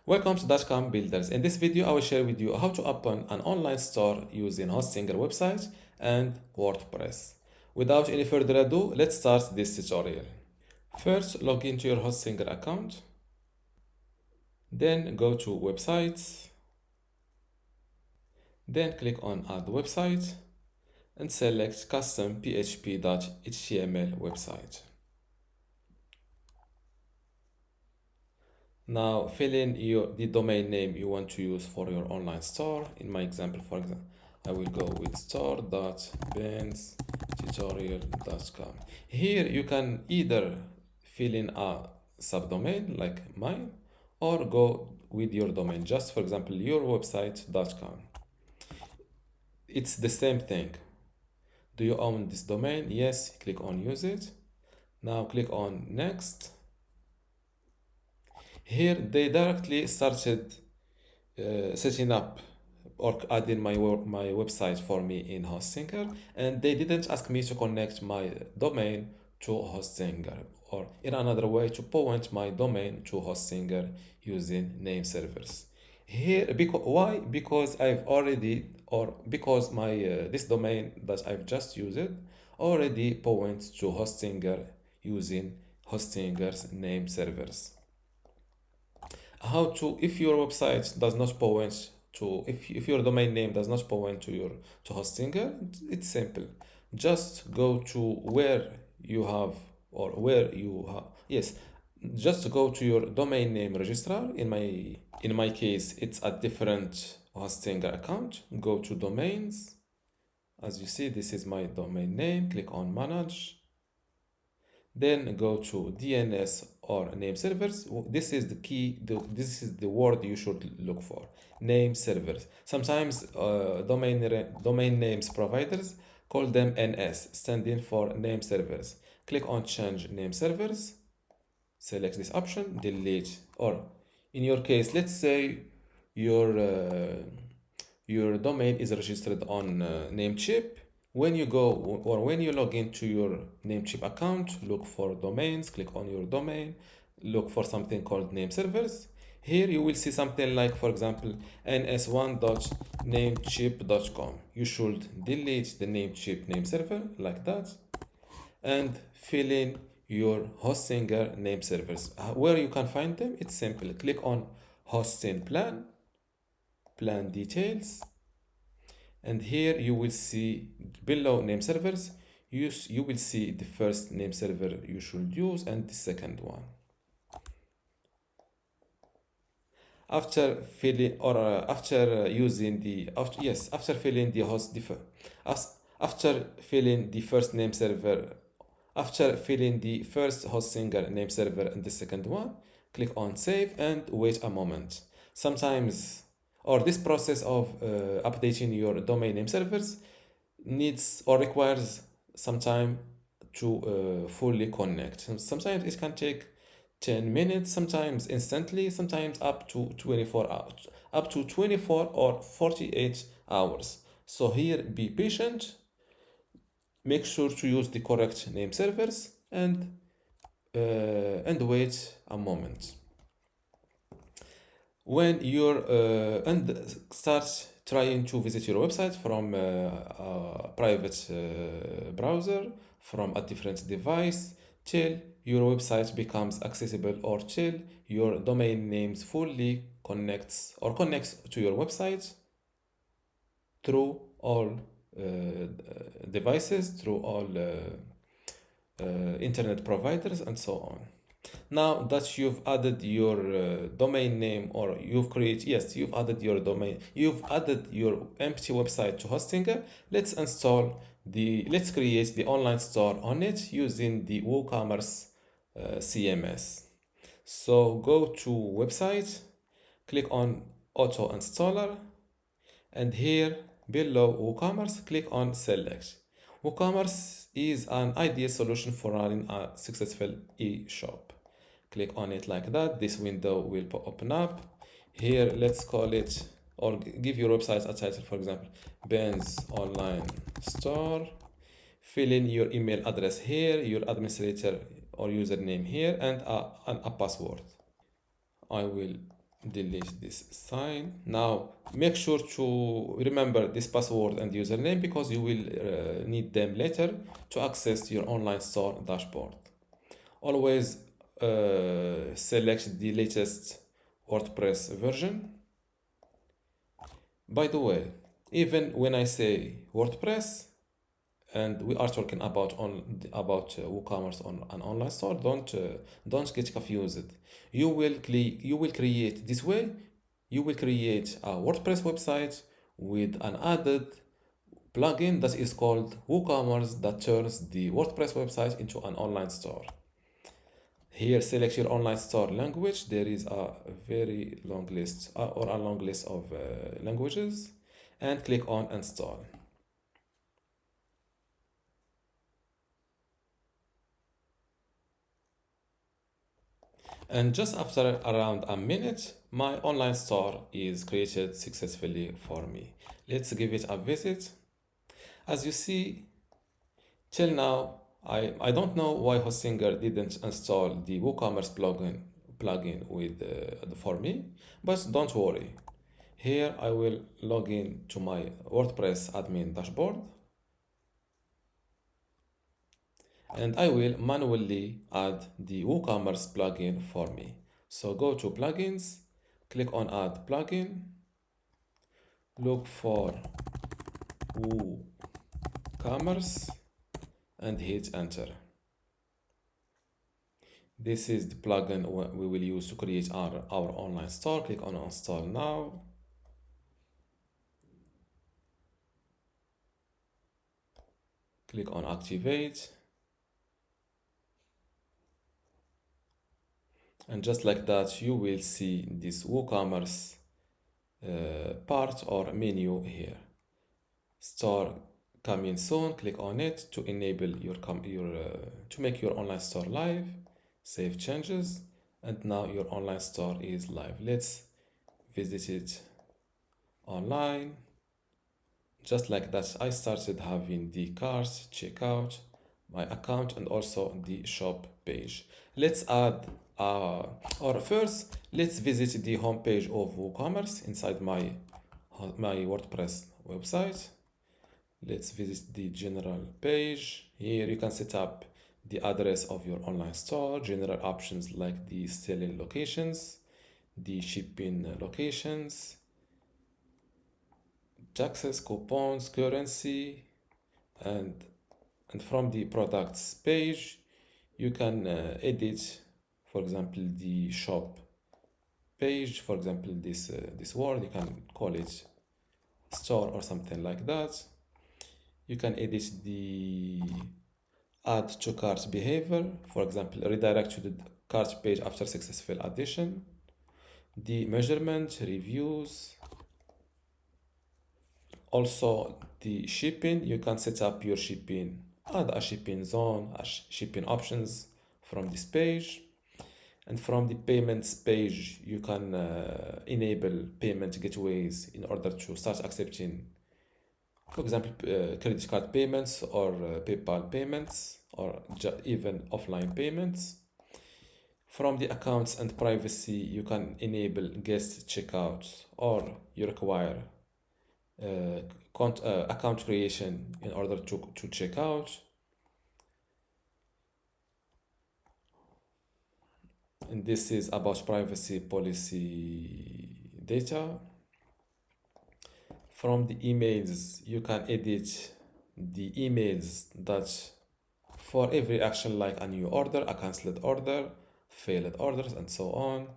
Welcome to dotcom Builders. In this video, I will share with you how to open an online store using Hostinger website and WordPress. Without any further ado, let's start this tutorial. First, log into your Hostinger account. Then go to Websites. Then click on Add Website and select Custom php.html website. Now fill in the domain name you want to use for your online store. In my example, for example, I will go with store.benstutorial.com. Here you can either fill in a subdomain like mine or go with your domain, just for example, yourwebsite.com. It's the same thing. Do you own this domain? Yes, click on use it. Now click on next. Here they directly started setting up or adding my website for me in Hostinger, and they didn't ask me to connect my domain to Hostinger, or in another way to point my domain to Hostinger using name servers. Here, why? Because I've already, or because my this domain that I've just used already points to Hostinger using Hostinger's name servers. How to, if your website does not point to, if your domain name does not point to Hostinger, it's simple. Just go to where you have, or where you have, yes, just go to your domain name registrar. In my case, it's a different Hostinger account. Go to domains. As you see, this is my domain name. Click on manage. Then go to DNS or name servers. This is the key. This is the word you should look for. Name servers. Sometimes domain names providers call them NS, standing for name servers. Click on change name servers. Select this option. Delete. Or in your case, let's say your domain is registered on Namecheap. When you go or when you log into your Namecheap account, look for domains, click on your domain, look for something called name servers. Here you will see something like, for example, ns1.namecheap.com. You should delete the Namecheap name server like that and fill in your Hostinger name servers. Where you can find them, it's simple. Click on hosting plan details. And here you will see below name servers, you will see the first name server you should use and the second one. After filling or after filling the first name server, after filling the first Hostinger name server and the second one, click on save and wait a moment. Sometimes, or this process of updating your domain name servers needs or requires some time to fully connect. Sometimes it can take 10 minutes, sometimes instantly, sometimes up to 24 hours, up to 24 or 48 hours. So here, be patient, make sure to use the correct name servers and wait a moment. When you're and start trying to visit your website from a private browser, from a different device, till your website becomes accessible, or till your domain names fully connects to your website through all devices, through all internet providers, and so on. Now that you've added your domain name, or you've added your domain, you've added your empty website to Hostinger, let's create the online store on it using the WooCommerce CMS. So go to website, click on auto installer, and here below WooCommerce, click on select. WooCommerce is an ideal solution for running a successful e-shop. Click on it like that. This window will open up. Here, let's call it, or give your website a title, for example, Ben's Online Store. Fill in your email address here, your administrator or username here, and a password. I will delete this sign. Now make sure to remember this password and username because you will need them later to access your online store dashboard. Always select the latest WordPress version. By the way, even when I say WordPress and we are talking about WooCommerce on an online store, don't get confused. You will create this way. You will create a WordPress website with an added plugin that is called WooCommerce that turns the WordPress website into an online store. Here, select your online store language. There is a very long list or a long list of languages, and click on install. And just after around a minute, my online store is created successfully for me. Let's give it a visit. As you see, till now, I don't know why Hostinger didn't install the WooCommerce plugin with for me, but don't worry. Here I will log in to my WordPress admin dashboard and I will manually add the WooCommerce plugin for me. So go to plugins, click on add plugin, look for WooCommerce and hit enter. This is the plugin we will use to create our online store. Click on install now. Click on activate. And just like that, you will see this WooCommerce part or menu here. Store coming soon. Click on it to enable to make your online store live. Save changes, and now your online store is live. Let's visit it online. Just like that, I started having the cart, checkout, my account, and also the shop page. Let's add or first let's visit the home page of WooCommerce inside my WordPress website. Let's visit the general page. Here you can set up the address of your online store, general options like the selling locations, the shipping locations, taxes, coupons, currency, and from the products page you can edit, for example, the shop page. For example, this word you can call it store or something like that. You can edit the add to cart behavior, for example, redirect to the cart page after successful addition, the measurement, reviews, also the shipping. You can set up your shipping, add a shipping zone, shipping options from this page. And from the payments page, you can enable payment gateways in order to start accepting, for example, credit card payments or PayPal payments or even offline payments. From the accounts and privacy, you can enable guest checkout or you require account creation in order to check out. And this is about privacy policy data. From the emails, you can edit the emails that for every action like a new order, a cancelled order, failed orders, and so on.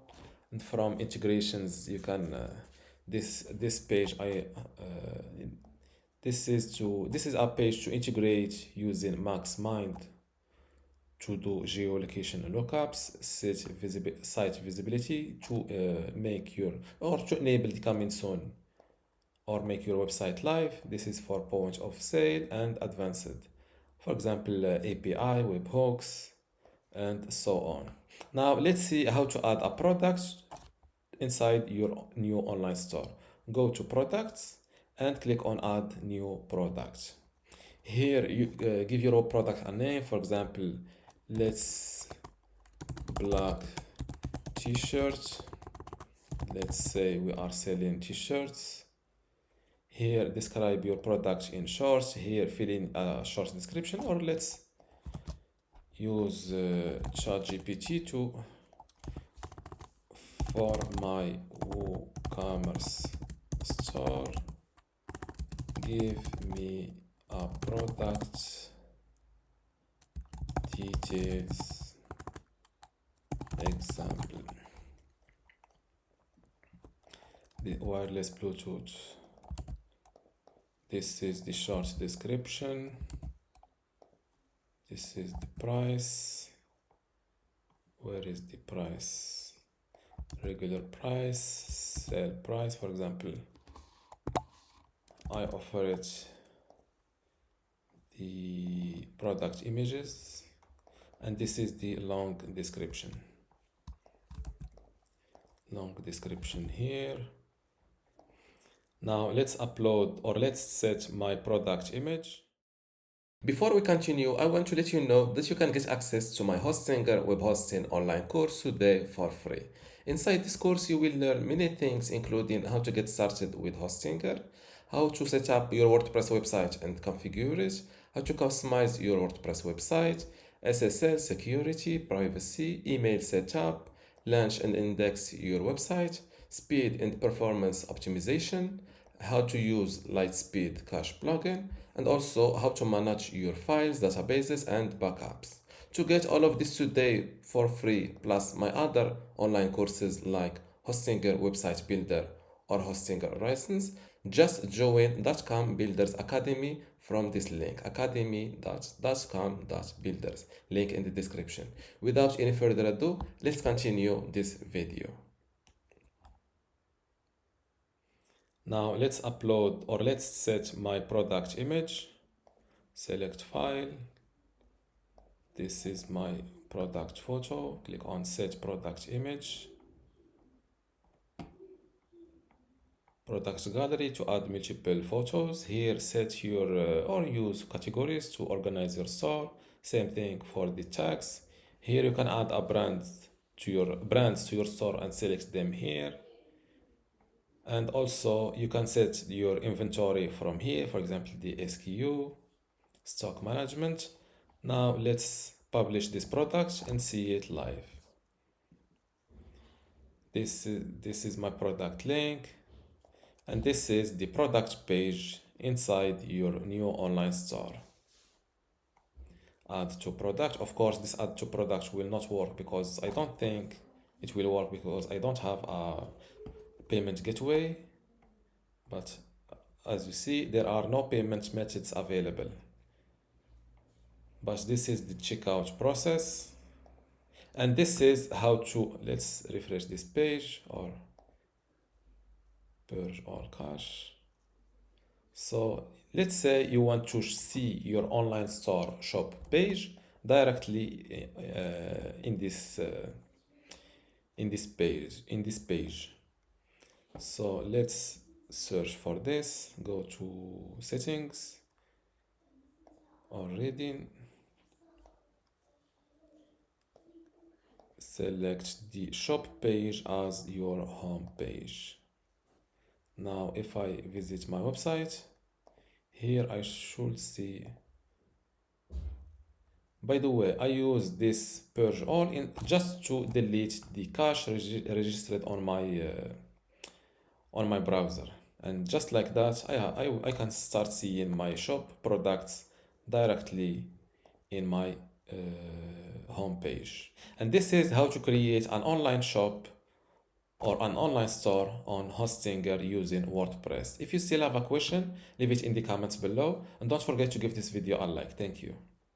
And from integrations, you can this page this is a page to integrate using MaxMind to do geolocation lookups, site visibility to make your or to enable the coming soon or make your website live. This is for point of sale and advanced, for example, API, webhooks, and so on. Now let's see how to add a product inside your new online store. Go to products and click on add new product. Here you give your product a name, for example, let's black t-shirt let's say we are selling t-shirts. Here, describe your product in shorts. Here, fill in a short description, or let's use ChatGPT to for my WooCommerce store. Give me a product details example. The wireless Bluetooth. This is the short description. This is the price. Where is the price? Regular price, sale price, for example. I offer it the product images, and this is the long description. Long description here. Now let's upload, or let's set my product image. Before we continue, I want to let you know that you can get access to my Hostinger web hosting online course today for free. Inside this course, you will learn many things, including how to get started with Hostinger, how to set up your WordPress website and configure it, how to customize your WordPress website, SSL, security, privacy, email setup, launch and index your website, speed and performance optimization, how to use Lightspeed Cache plugin, and also how to manage your files, databases, and backups. To get all of this today for free, plus my other online courses like Hostinger Website Builder or Hostinger License, just join dotcom.builders Academy from this link, academy.dotcom.builders, link in the description. Without any further ado, let's continue this video. Now let's upload, or let's set my product image. Select file. This is my product photo. Click on set product image. Product gallery to add multiple photos. Here set your or use categories to organize your store. Same thing for the tags. Here you can add a brands to your store and select them here. And also you can set your inventory from here, for example, the SKU, stock management. Now let's publish this product and see it live. This is my product link, and this is the product page inside your new online store. Add to product. Of course, this add to product will not work because I don't think it will work because I don't have a payment gateway, but as you see, there are no payment methods available. But this is the checkout process, and this is how to, let's refresh this page or purge all cache. So let's say you want to see your online store shop page directly in this page. So let's search for this, go to settings or reading, select the shop page as your home page. Now if I visit my website, here I should see, by the way, I use this purge all in just to delete the cache registered on my browser, and just like that I can start seeing my shop products directly in my home page. And this is how to create an online shop or an online store on Hostinger using WordPress. If you still have a question, leave it in the comments below, and don't forget to give this video a like. Thank you.